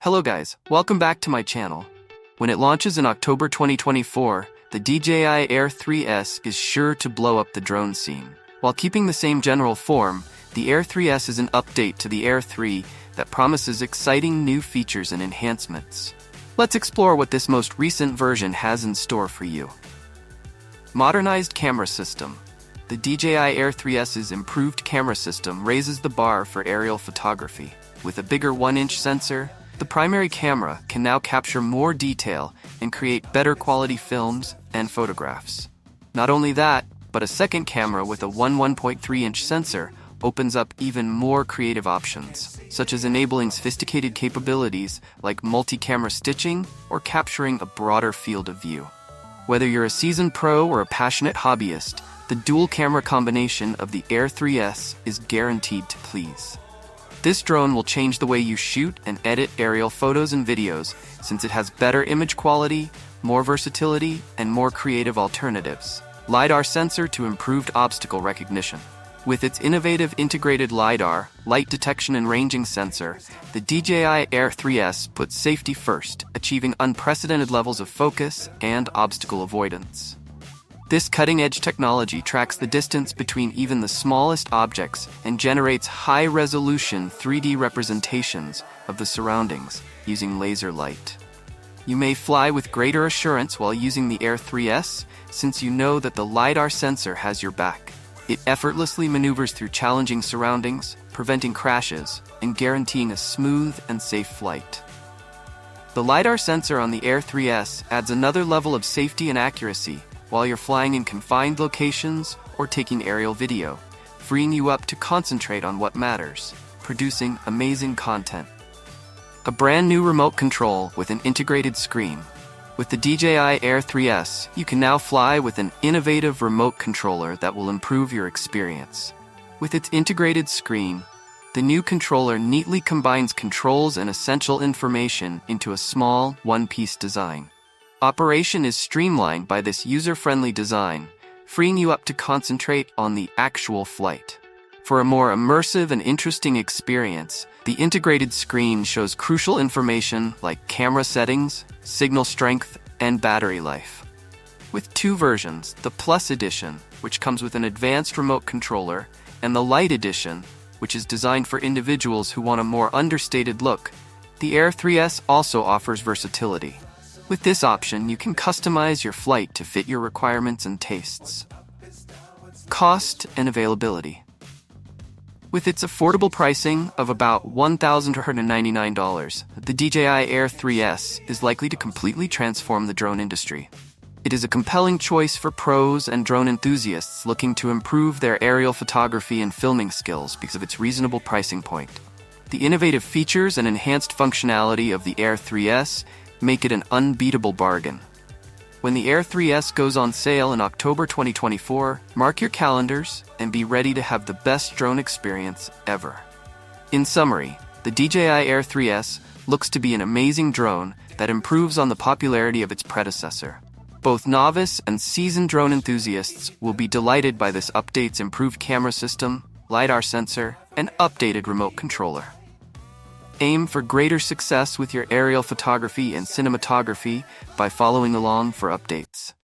Hello guys, welcome back to my channel. When it launches in October 2024, the DJI Air 3S is sure to blow up the drone scene. While keeping the same general form, the Air 3S is an update to the Air 3 that promises exciting new features and enhancements. Let's explore what this most recent version has in store for you. Modernized camera system. The DJI Air 3S's improved camera system raises the bar for aerial photography. With a bigger 1-inch sensor, the primary camera can now capture more detail and create better quality films and photographs. Not only that, but a second camera with a 1.3-inch sensor opens up even more creative options, such as enabling sophisticated capabilities like multi-camera stitching or capturing a broader field of view. Whether you're a seasoned pro or a passionate hobbyist, the dual camera combination of the Air 3S is guaranteed to please. This drone will change the way you shoot and edit aerial photos and videos since it has better image quality, more versatility, and more creative alternatives. LiDAR sensor to improved obstacle recognition. With its innovative integrated LiDAR, light detection and ranging sensor, the DJI Air 3S puts safety first, achieving unprecedented levels of focus and obstacle avoidance. This cutting-edge technology tracks the distance between even the smallest objects and generates high-resolution 3D representations of the surroundings using laser light. You may fly with greater assurance while using the Air 3S since you know that the LiDAR sensor has your back. It effortlessly maneuvers through challenging surroundings, preventing crashes, and guaranteeing a smooth and safe flight. The LiDAR sensor on the Air 3S adds another level of safety and accuracy while you're flying in confined locations or taking aerial video, freeing you up to concentrate on what matters, producing amazing content. A brand new remote control with an integrated screen. With the DJI Air 3S, you can now fly with an innovative remote controller that will improve your experience. With its integrated screen, the new controller neatly combines controls and essential information into a small, one-piece design. Operation is streamlined by this user-friendly design, freeing you up to concentrate on the actual flight. For a more immersive and interesting experience, the integrated screen shows crucial information like camera settings, signal strength, and battery life. With two versions, the Plus Edition, which comes with an advanced remote controller, and the Lite Edition, which is designed for individuals who want a more understated look, the Air 3S also offers versatility. With this option, you can customize your flight to fit your requirements and tastes. Cost and availability. With its affordable pricing of about $1,299, the DJI Air 3S is likely to completely transform the drone industry. It is a compelling choice for pros and drone enthusiasts looking to improve their aerial photography and filming skills because of its reasonable pricing point. The innovative features and enhanced functionality of the Air 3S make it an unbeatable bargain. When the Air 3S goes on sale in October 2024, mark your calendars and be ready to have the best drone experience ever. In summary, the DJI Air 3S looks to be an amazing drone that improves on the popularity of its predecessor. Both novice and seasoned drone enthusiasts will be delighted by this update's improved camera system, LiDAR sensor, and updated remote controller. Aim for greater success with your aerial photography and cinematography by following along for updates.